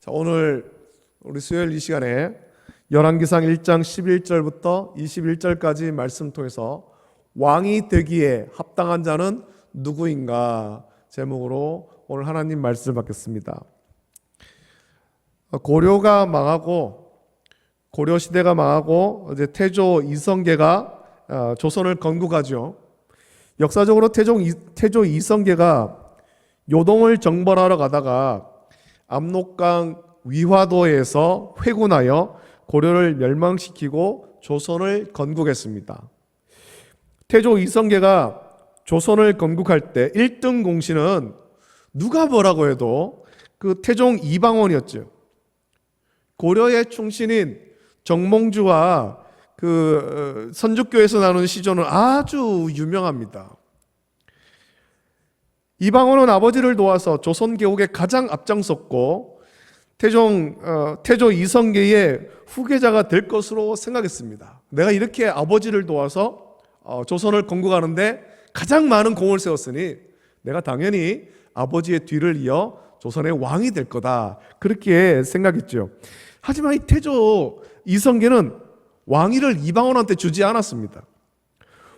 자, 오늘 우리 수요일 이 시간에 열왕기상 1장 11절부터 21절까지 말씀 통해서 왕이 되기에 합당한 자는 누구인가 제목으로 오늘 하나님 말씀을 받겠습니다. 고려가 망하고 고려 시대가 망하고 이제 태조 이성계가 조선을 건국하죠. 역사적으로 태조 이성계가 요동을 정벌하러 가다가 압록강 위화도에서 회군하여 고려를 멸망시키고 조선을 건국했습니다. 태조 이성계가 조선을 건국할 때 1등 공신은 누가 뭐라고 해도 그 태종 이방원이었죠. 고려의 충신인 정몽주와 그 선주교에서 나오는 시조는 아주 유명합니다. 이방원은 아버지를 도와서 조선 개국에 가장 앞장섰고 태조 이성계의 후계자가 될 것으로 생각했습니다. 내가 이렇게 아버지를 도와서 조선을 건국하는데 가장 많은 공을 세웠으니 내가 당연히 아버지의 뒤를 이어 조선의 왕이 될 거다, 그렇게 생각했죠. 하지만 이 태조 이성계는 왕위를 이방원한테 주지 않았습니다.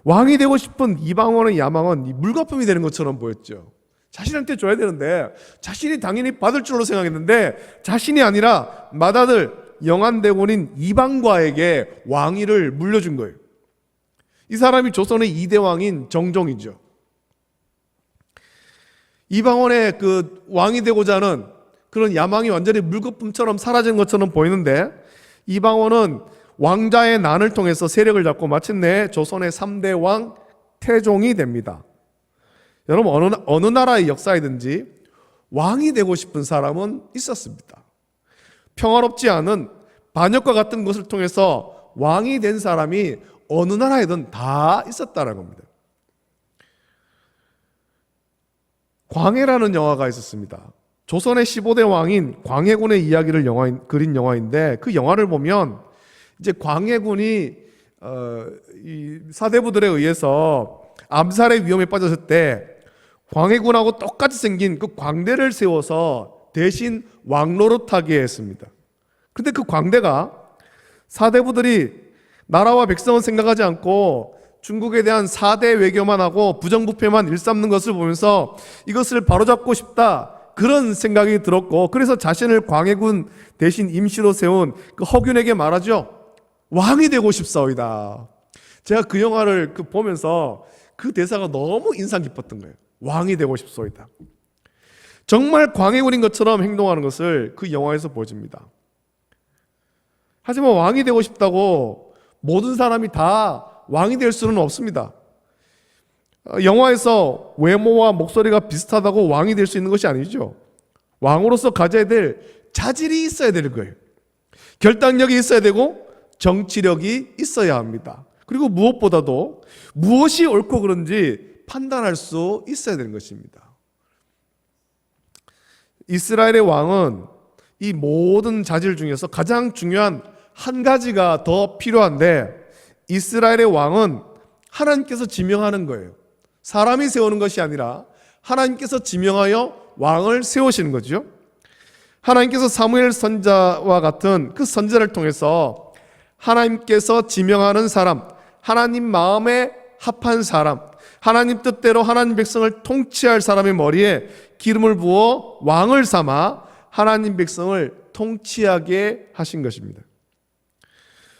왕이 되고 싶은 이방원의 야망은 물거품이 되는 것처럼 보였죠. 자신한테 줘야 되는데 자신이 당연히 받을 줄로 생각했는데 자신이 아니라 맏아들 영안대군인 이방과에게 왕위를 물려준 거예요. 이 사람이 조선의 2대 왕인 정종이죠. 이방원의 그 왕이 되고자 하는 그런 야망이 완전히 물거품처럼 사라진 것처럼 보이는데, 이방원은 왕자의 난을 통해서 세력을 잡고 마침내 조선의 3대 왕 태종이 됩니다. 여러분, 어느 나라의 역사이든지 왕이 되고 싶은 사람은 있었습니다. 평화롭지 않은 반역과 같은 것을 통해서 왕이 된 사람이 어느 나라에든 다 있었다는 겁니다. 광해라는 영화가 있었습니다. 조선의 15대 왕인 광해군의 이야기를 그린 영화인데, 그 영화를 보면 이제 광해군이 이 사대부들에 의해서 암살의 위험에 빠졌을 때 광해군하고 똑같이 생긴 그 광대를 세워서 대신 왕노릇하게 했습니다. 그런데 그 광대가 사대부들이 나라와 백성은 생각하지 않고 중국에 대한 4대 외교만 하고 부정부패만 일삼는 것을 보면서 이것을 바로잡고 싶다, 그런 생각이 들었고, 그래서 자신을 광해군 대신 임시로 세운 그 허균에게 말하죠. 왕이 되고 싶사오이다. 제가 그 영화를 보면서 그 대사가 너무 인상 깊었던 거예요. 왕이 되고 싶소이다. 정말 광해군인 것처럼 행동하는 것을 그 영화에서 보여줍니다. 하지만 왕이 되고 싶다고 모든 사람이 다 왕이 될 수는 없습니다. 영화에서 외모와 목소리가 비슷하다고 왕이 될 수 있는 것이 아니죠. 왕으로서 가져야 될 자질이 있어야 되는 거예요. 결단력이 있어야 되고 정치력이 있어야 합니다. 그리고 무엇보다도 무엇이 옳고 그른지 판단할 수 있어야 되는 것입니다. 이스라엘의 왕은 이 모든 자질 중에서 가장 중요한 한 가지가 더 필요한데, 이스라엘의 왕은 하나님께서 지명하는 거예요. 사람이 세우는 것이 아니라 하나님께서 지명하여 왕을 세우시는 거죠. 하나님께서 사무엘 선지자와 같은 그 선지자를 통해서 하나님께서 지명하는 사람, 하나님 마음에 합한 사람, 하나님 뜻대로 하나님 백성을 통치할 사람의 머리에 기름을 부어 왕을 삼아 하나님 백성을 통치하게 하신 것입니다.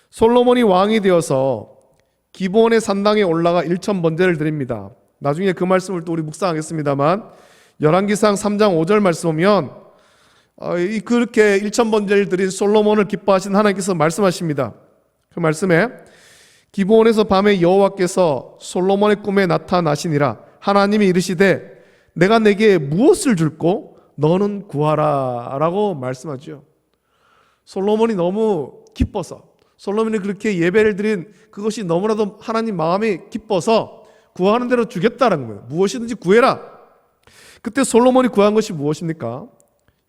솔로몬이 왕이 되어서 기브온의 산당에 올라가 1,000번제를 드립니다. 나중에 그 말씀을 또 우리 묵상하겠습니다만, 열왕기상 3장 5절 말씀 보면 그렇게 1,000번제를 드린 솔로몬을 기뻐하신 하나님께서 말씀하십니다. 그 말씀에 기브온에서 밤에 여호와께서 솔로몬의 꿈에 나타나시니라. 하나님이 이르시되 내가 내게 무엇을 줄꼬 너는 구하라 라고 말씀하죠. 솔로몬이 너무 기뻐서, 솔로몬이 그렇게 예배를 드린 그것이 너무나도 하나님 마음이 기뻐서 구하는 대로 주겠다는 거예요. 무엇이든지 구해라. 그때 솔로몬이 구한 것이 무엇입니까?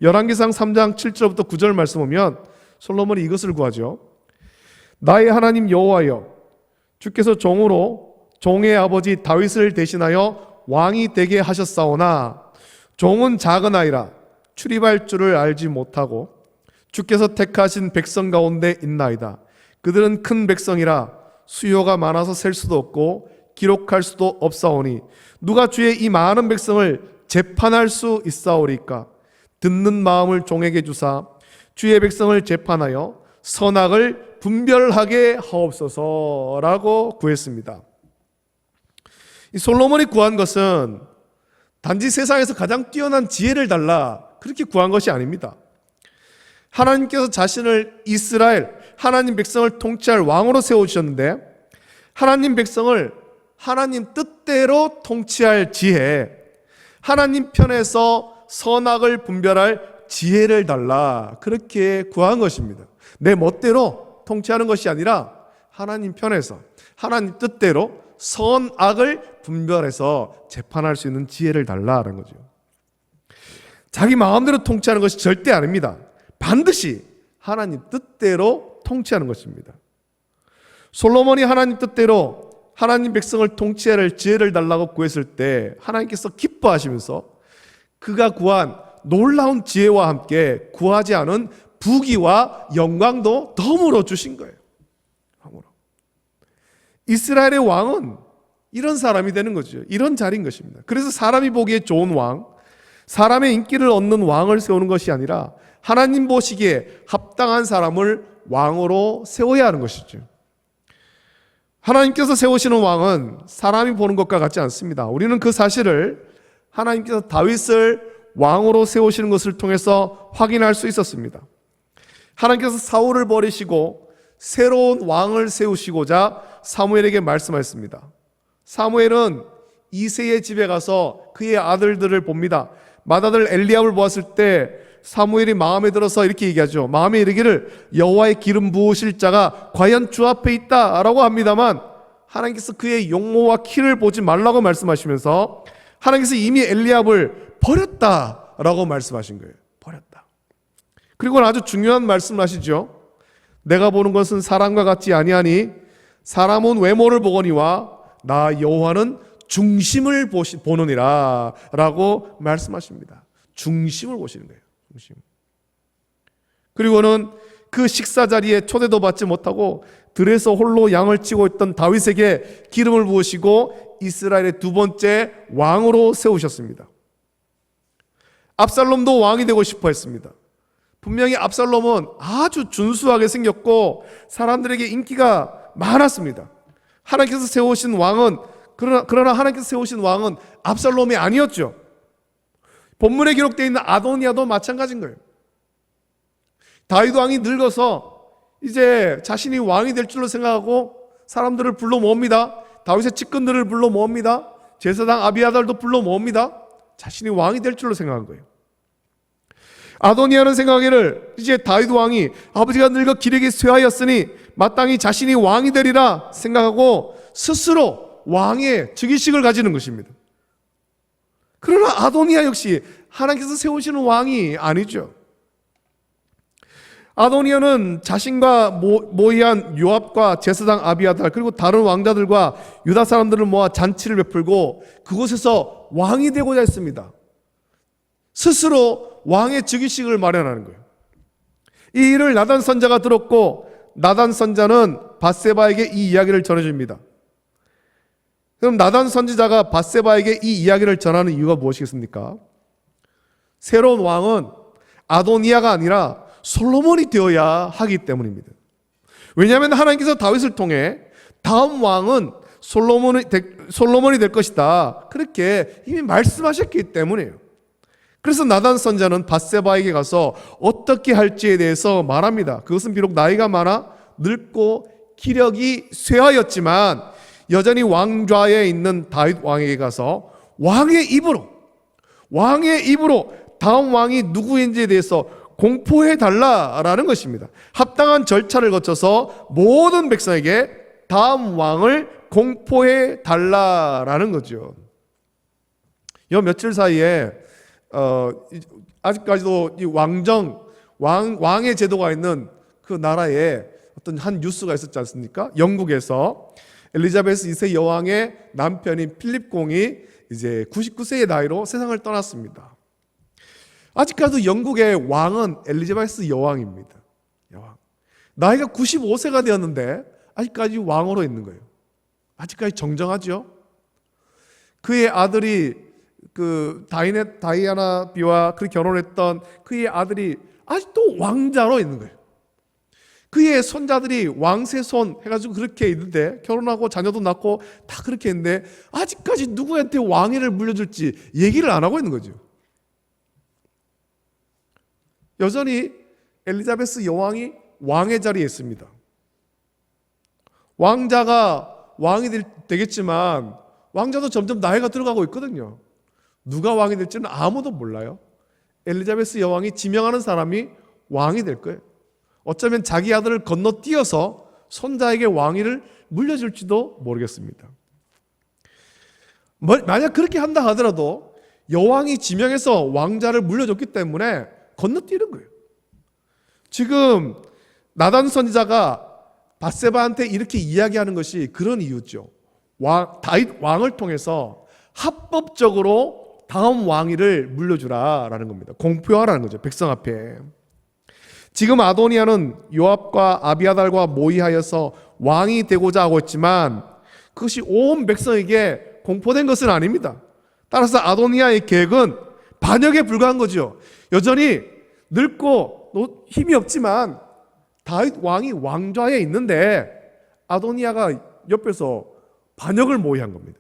열왕기상 3장 7절부터 9절 말씀 보면 솔로몬이 이것을 구하죠. 나의 하나님 여호와여, 주께서 종의 아버지 다윗을 대신하여 왕이 되게 하셨사오나 종은 작은 아이라 출입할 줄을 알지 못하고 주께서 택하신 백성 가운데 있나이다. 그들은 큰 백성이라 수요가 많아서 셀 수도 없고 기록할 수도 없사오니 누가 주의 이 많은 백성을 재판할 수 있사오리까? 듣는 마음을 종에게 주사 주의 백성을 재판하여 선악을 분별하게 하옵소서라고 구했습니다. 이 솔로몬이 구한 것은 단지 세상에서 가장 뛰어난 지혜를 달라 그렇게 구한 것이 아닙니다. 하나님께서 자신을 이스라엘, 하나님 백성을 통치할 왕으로 세우셨는데 하나님 백성을 하나님 뜻대로 통치할 지혜, 하나님 편에서 선악을 분별할 지혜를 달라 그렇게 구한 것입니다. 내 멋대로 통치하는 것이 아니라 하나님 편에서 하나님 뜻대로 선악을 분별해서 재판할 수 있는 지혜를 달라는 거죠. 자기 마음대로 통치하는 것이 절대 아닙니다. 반드시 하나님 뜻대로 통치하는 것입니다. 솔로몬이 하나님 뜻대로 하나님 백성을 통치할 지혜를 달라고 구했을 때 하나님께서 기뻐하시면서 그가 구한 놀라운 지혜와 함께 구하지 않은 부귀와 영광도 덤으로 주신 거예요. 이스라엘의 왕은 이런 사람이 되는 거죠. 이런 자리인 것입니다. 그래서 사람이 보기에 좋은 왕, 사람의 인기를 얻는 왕을 세우는 것이 아니라 하나님 보시기에 합당한 사람을 왕으로 세워야 하는 것이죠. 하나님께서 세우시는 왕은 사람이 보는 것과 같지 않습니다. 우리는 그 사실을 하나님께서 다윗을 왕으로 세우시는 것을 통해서 확인할 수 있었습니다. 하나님께서 사울을 버리시고 새로운 왕을 세우시고자 사무엘에게 말씀하셨습니다. 사무엘은 이새의 집에 가서 그의 아들들을 봅니다. 맏아들 엘리압을 보았을 때 사무엘이 마음에 들어서 이렇게 얘기하죠. 마음에 이르기를 여호와의 기름 부으실 자가 과연 주 앞에 있다라고 합니다만 하나님께서 그의 용모와 키를 보지 말라고 말씀하시면서 하나님께서 이미 엘리압을 버렸다라고 말씀하신 거예요. 버렸다. 그리고 아주 중요한 말씀을 하시죠. 내가 보는 것은 사람과 같지 아니하니 사람은 외모를 보거니와 나 여호와는 중심을 보느니라 라고 말씀하십니다. 중심을 보시는 거예요. 중심. 그리고는 그 식사 자리에 초대도 받지 못하고 들에서 홀로 양을 치고 있던 다윗에게 기름을 부으시고 이스라엘의 두 번째 왕으로 세우셨습니다. 압살롬도 왕이 되고 싶어 했습니다. 분명히 압살롬은 아주 준수하게 생겼고 사람들에게 인기가 많았습니다. 하나님께서 세우신 왕은 그러나 하나님께서 세우신 왕은 압살롬이 아니었죠. 본문에 기록되어 있는 아도니아도 마찬가지인 거예요. 다윗 왕이 늙어서 이제 자신이 왕이 될 줄로 생각하고 사람들을 불러 모읍니다. 다윗의 측근들을 불러 모읍니다. 제사장 아비아달도 불러 모읍니다. 자신이 왕이 될 줄로 생각한 거예요. 아도니아는 생각하기를 이제 다윗 왕이 아버지가 늙어 기력이 쇠하였으니 마땅히 자신이 왕이 되리라 생각하고 스스로 왕의 즉위식을 가지는 것입니다. 그러나 아도니아 역시 하나님께서 세우시는 왕이 아니죠. 아도니아는 자신과 모의한 요압과 제사장 아비아달 그리고 다른 왕자들과 유다 사람들을 모아 잔치를 베풀고 그곳에서 왕이 되고자 했습니다. 스스로 왕의 즉위식을 마련하는 거예요. 이 일을 나단 선자가 들었고 나단 선자는 밧세바에게 이 이야기를 전해줍니다. 그럼 나단 선지자가 밧세바에게 이 이야기를 전하는 이유가 무엇이겠습니까? 새로운 왕은 아도니아가 아니라 솔로몬이 되어야 하기 때문입니다. 왜냐하면 하나님께서 다윗을 통해 다음 왕은 솔로몬이 될 것이다 그렇게 이미 말씀하셨기 때문이에요. 그래서 나단 선자는 밧세바에게 가서 어떻게 할지에 대해서 말합니다. 그것은 비록 나이가 많아 늙고 기력이 쇠하였지만 여전히 왕좌에 있는 다윗 왕에게 가서 왕의 입으로 다음 왕이 누구인지에 대해서 공포해 달라라는 것입니다. 합당한 절차를 거쳐서 모든 백성에게 다음 왕을 공포해 달라라는 거죠. 요 며칠 사이에 아직까지도 이 왕의 제도가 있는 그 나라에 어떤 한 뉴스가 있었지 않습니까? 영국에서 엘리자베스 2세 여왕의 남편인 필립 공이 이제 99세의 나이로 세상을 떠났습니다. 아직까지도 영국의 왕은 엘리자베스 여왕입니다. 여왕. 나이가 95세가 되었는데 아직까지 왕으로 있는 거예요. 아직까지 정정하죠. 그의 아들이 다이아나 비와 그 결혼했던 그의 아들이 아직도 왕자로 있는 거예요. 그의 손자들이 왕세손 해가지고 그렇게 있는데, 결혼하고 자녀도 낳고 다 그렇게 했는데 아직까지 누구한테 왕위를 물려줄지 얘기를 안 하고 있는 거죠. 여전히 엘리자베스 여왕이 왕의 자리에 있습니다. 왕자가 왕이 되겠지만 왕자도 점점 나이가 들어가고 있거든요. 누가 왕이 될지는 아무도 몰라요. 엘리자베스 여왕이 지명하는 사람이 왕이 될 거예요. 어쩌면 자기 아들을 건너뛰어서 손자에게 왕위를 물려줄지도 모르겠습니다. 만약 그렇게 한다 하더라도 여왕이 지명해서 왕자를 물려줬기 때문에 건너뛰는 거예요. 지금 나단 선지자가 밧세바한테 이렇게 이야기하는 것이 그런 이유죠. 다윗 왕을 통해서 합법적으로 다음 왕위를 물려주라라는 겁니다. 공표하라는 거죠. 백성 앞에. 지금 아도니아는 요압과 아비아달과 모의하여서 왕이 되고자 하고 있지만 그것이 온 백성에게 공포된 것은 아닙니다. 따라서 아도니아의 계획은 반역에 불과한 거죠. 여전히 늙고 힘이 없지만 다윗 왕이 왕좌에 있는데 아도니아가 옆에서 반역을 모의한 겁니다.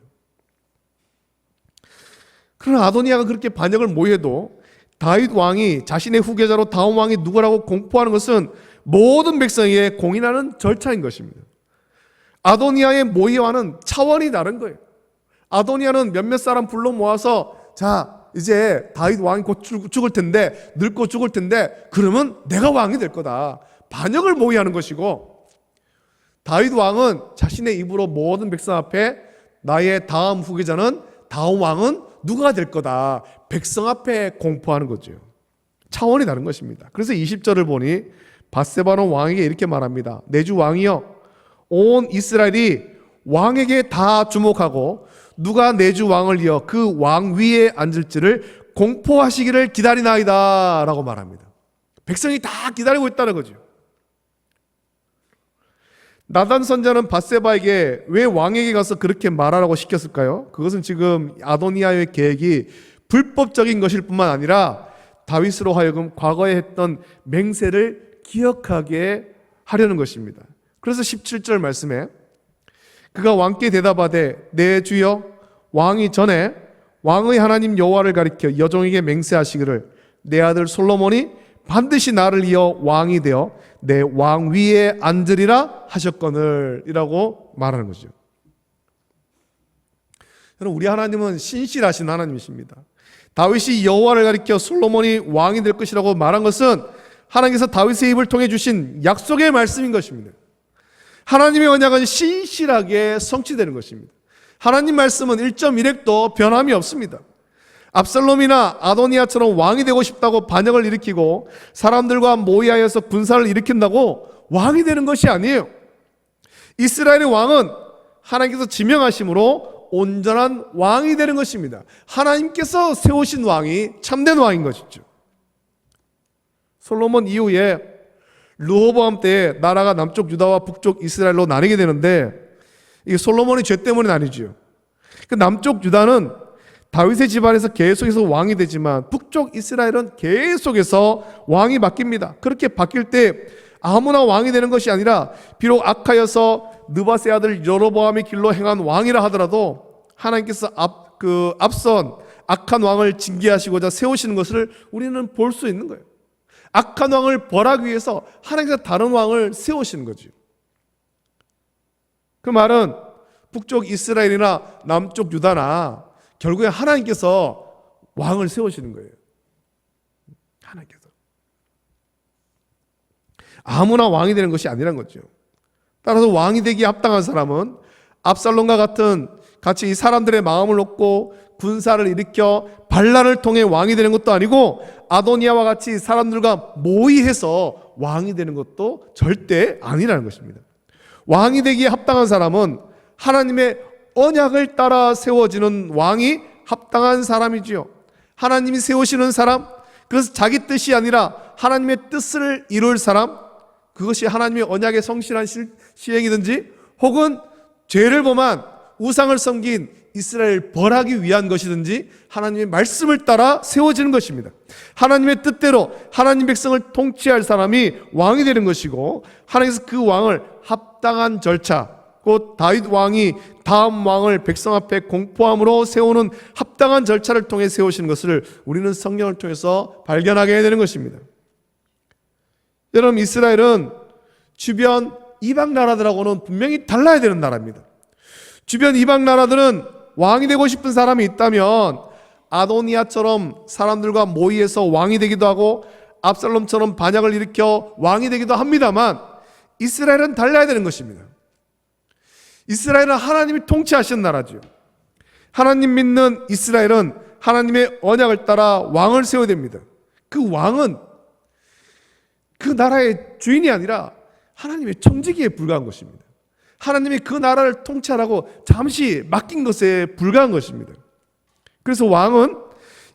그러나 아도니아가 그렇게 반역을 모의해도 다윗 왕이 자신의 후계자로 다음 왕이 누구라고 공포하는 것은 모든 백성에게 공인하는 절차인 것입니다. 아도니아의 모의와는 차원이 다른 거예요. 아도니아는 몇몇 사람 불러 모아서 자 이제 다윗 왕이 곧 죽을 텐데, 늙고 죽을 텐데 그러면 내가 왕이 될 거다. 반역을 모의하는 것이고, 다윗 왕은 자신의 입으로 모든 백성 앞에 나의 다음 후계자는, 다음 왕은 누가 될 거다. 백성 앞에 공포하는 거죠. 차원이 다른 것입니다. 그래서 20절을 보니 밧세바는 왕에게 이렇게 말합니다. 내 주 왕이여, 온 이스라엘이 왕에게 다 주목하고 누가 내 주 왕을 이어 그 왕 위에 앉을지를 공포하시기를 기다리나이다 라고 말합니다. 백성이 다 기다리고 있다는 거죠. 나단 선지자는 밧세바에게 왜 왕에게 가서 그렇게 말하라고 시켰을까요? 그것은 지금 아도니아의 계획이 불법적인 것일 뿐만 아니라 다윗으로 하여금 과거에 했던 맹세를 기억하게 하려는 것입니다. 그래서 17절 말씀에 그가 왕께 대답하되 내 주여, 왕이 전에 왕의 하나님 여호와를 가리켜 여종에게 맹세하시기를 내 아들 솔로몬이 반드시 나를 이어 왕이 되어 내 왕 위에 앉으리라 하셨거늘 이라고 말하는 거죠. 여러분, 우리 하나님은 신실하신 하나님이십니다. 다윗이 여호와를 가리켜 솔로몬이 왕이 될 것이라고 말한 것은 하나님께서 다윗의 입을 통해 주신 약속의 말씀인 것입니다. 하나님의 언약은 신실하게 성취되는 것입니다. 하나님 말씀은 1.1획도 변함이 없습니다. 압살롬이나 아도니아처럼 왕이 되고 싶다고 반역을 일으키고 사람들과 모의하여서 군사를 일으킨다고 왕이 되는 것이 아니에요. 이스라엘의 왕은 하나님께서 지명하심으로 온전한 왕이 되는 것입니다. 하나님께서 세우신 왕이 참된 왕인 것이죠. 솔로몬 이후에 르호보암 때에 나라가 남쪽 유다와 북쪽 이스라엘로 나뉘게 되는데 이게 솔로몬의 죄 때문은 아니죠. 그 남쪽 유다는 다윗의 집안에서 계속해서 왕이 되지만 북쪽 이스라엘은 계속해서 왕이 바뀝니다. 그렇게 바뀔 때 아무나 왕이 되는 것이 아니라 비록 악하여서 느바세 아들 여로보암의 길로 행한 왕이라 하더라도 하나님께서 앞선 악한 왕을 징계하시고자 세우시는 것을 우리는 볼 수 있는 거예요. 악한 왕을 벌하기 위해서 하나님께서 다른 왕을 세우시는 거죠. 그 말은 북쪽 이스라엘이나 남쪽 유다나 결국에 하나님께서 왕을 세우시는 거예요. 하나님께서. 아무나 왕이 되는 것이 아니란 거죠. 따라서 왕이 되기에 합당한 사람은 압살롬과 같이 이 사람들의 마음을 얻고 군사를 일으켜 반란을 통해 왕이 되는 것도 아니고 아도니아와 같이 사람들과 모의해서 왕이 되는 것도 절대 아니라는 것입니다. 왕이 되기에 합당한 사람은 하나님의 언약을 따라 세워지는 왕이 합당한 사람이지요. 하나님이 세우시는 사람, 그래서 자기 뜻이 아니라 하나님의 뜻을 이룰 사람, 그것이 하나님의 언약의 성실한 시행이든지 혹은 죄를 범한 우상을 섬긴 이스라엘을 벌하기 위한 것이든지 하나님의 말씀을 따라 세워지는 것입니다. 하나님의 뜻대로 하나님 백성을 통치할 사람이 왕이 되는 것이고, 하나님께서 그 왕을 합당한 절차, 곧 다윗 왕이 다음 왕을 백성 앞에 공포함으로 세우는 합당한 절차를 통해 세우시는 것을 우리는 성경을 통해서 발견하게 되는 것입니다. 여러분, 이스라엘은 주변 이방 나라들하고는 분명히 달라야 되는 나라입니다. 주변 이방 나라들은 왕이 되고 싶은 사람이 있다면 아도니아처럼 사람들과 모의해서 왕이 되기도 하고 압살롬처럼 반역을 일으켜 왕이 되기도 합니다만, 이스라엘은 달라야 되는 것입니다. 이스라엘은 하나님이 통치하시는 나라죠. 하나님 믿는 이스라엘은 하나님의 언약을 따라 왕을 세워야 됩니다. 그 왕은 그 나라의 주인이 아니라 하나님의 청지기에 불과한 것입니다. 하나님이 그 나라를 통치하라고 잠시 맡긴 것에 불과한 것입니다. 그래서 왕은,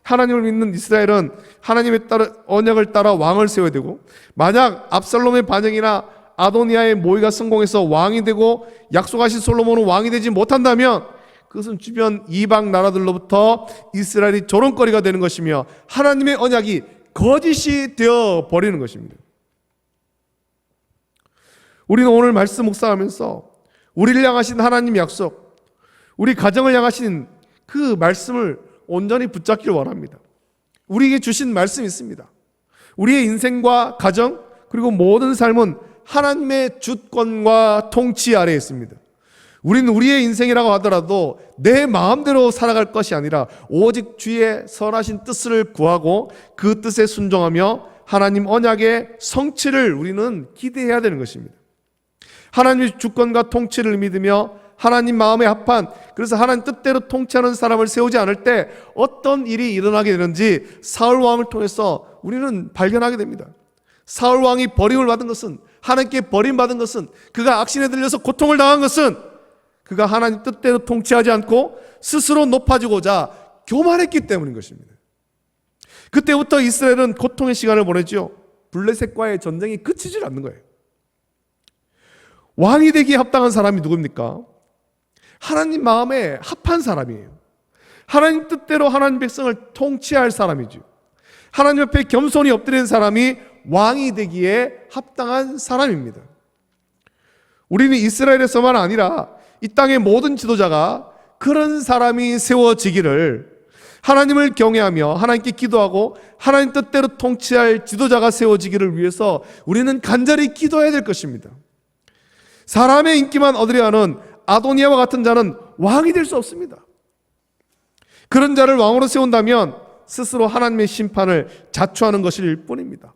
하나님을 믿는 이스라엘은 하나님의 언약을 따라 왕을 세워야 되고, 만약 압살롬의 반역이나 아도니아의 모의가 성공해서 왕이 되고 약속하신 솔로몬은 왕이 되지 못한다면 그것은 주변 이방 나라들로부터 이스라엘이 조롱거리가 되는 것이며 하나님의 언약이 거짓이 되어 버리는 것입니다. 우리는 오늘 말씀 묵상하면서 우리를 향하신 하나님 약속, 우리 가정을 향하신 그 말씀을 온전히 붙잡기를 원합니다. 우리에게 주신 말씀이 있습니다. 우리의 인생과 가정 그리고 모든 삶은 하나님의 주권과 통치 아래에 있습니다. 우리는 우리의 인생이라고 하더라도 내 마음대로 살아갈 것이 아니라 오직 주의 선하신 뜻을 구하고 그 뜻에 순종하며 하나님 언약의 성취를 우리는 기대해야 되는 것입니다. 하나님의 주권과 통치를 믿으며 하나님 마음에 합한, 그래서 하나님 뜻대로 통치하는 사람을 세우지 않을 때 어떤 일이 일어나게 되는지 사울 왕을 통해서 우리는 발견하게 됩니다. 사울 왕이 버림을 받은 것은, 하나님께 버림받은 것은, 그가 악신에 들려서 고통을 당한 것은 그가 하나님 뜻대로 통치하지 않고 스스로 높아지고자 교만했기 때문인 것입니다. 그때부터 이스라엘은 고통의 시간을 보냈죠. 블레셋과의 전쟁이 그치질 않는 거예요. 왕이 되기에 합당한 사람이 누굽니까? 하나님 마음에 합한 사람이에요. 하나님 뜻대로 하나님 백성을 통치할 사람이죠. 하나님 옆에 겸손히 엎드리는 사람이 왕이 되기에 합당한 사람입니다. 우리는 이스라엘에서만 아니라 이 땅의 모든 지도자가 그런 사람이 세워지기를, 하나님을 경외하며 하나님께 기도하고 하나님 뜻대로 통치할 지도자가 세워지기를 위해서 우리는 간절히 기도해야 될 것입니다. 사람의 인기만 얻으려 하는 아도니아와 같은 자는 왕이 될 수 없습니다. 그런 자를 왕으로 세운다면 스스로 하나님의 심판을 자초하는 것일 뿐입니다.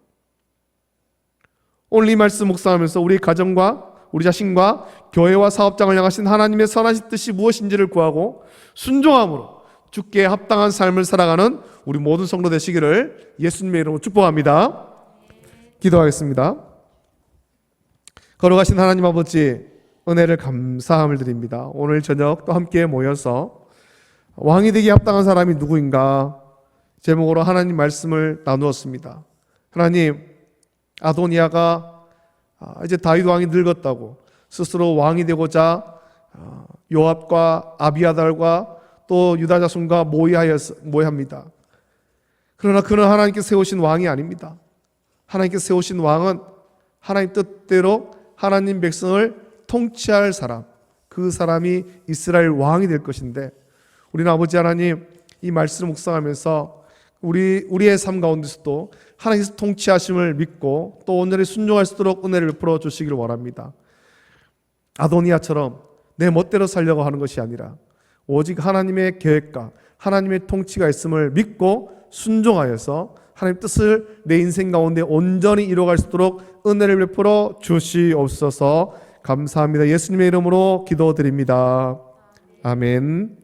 오늘 이 말씀 묵상하면서 우리 가정과 우리 자신과 교회와 사업장을 향하신 하나님의 선하신 뜻이 무엇인지를 구하고 순종함으로 주께 합당한 삶을 살아가는 우리 모든 성도 되시기를 예수님의 이름으로 축복합니다. 기도하겠습니다. 거룩하신 하나님 아버지, 은혜를 감사함을 드립니다. 오늘 저녁 또 함께 모여서 왕이 되기에 합당한 사람이 누구인가 제목으로 하나님 말씀을 나누었습니다. 하나님, 아도니아가 이제 다윗 왕이 늙었다고 스스로 왕이 되고자 요압과 아비아달과 또 유다 자손과 모의합니다. 그러나 그는 하나님께 세우신 왕이 아닙니다. 하나님께 세우신 왕은 하나님 뜻대로 하나님 백성을 통치할 사람, 그 사람이 이스라엘 왕이 될 것인데, 우리는 아버지 하나님 이 말씀을 묵상하면서 우리의 삶 가운데서도 하나님께서 통치하심을 믿고 또 온전히 순종할 수 있도록 은혜를 베풀어 주시기를 원합니다. 아도니아처럼 내 멋대로 살려고 하는 것이 아니라 오직 하나님의 계획과 하나님의 통치가 있음을 믿고 순종하여서 하나님 뜻을 내 인생 가운데 온전히 이루어갈 수 있도록 은혜를 베풀어 주시옵소서. 감사합니다. 예수님의 이름으로 기도드립니다. 아멘.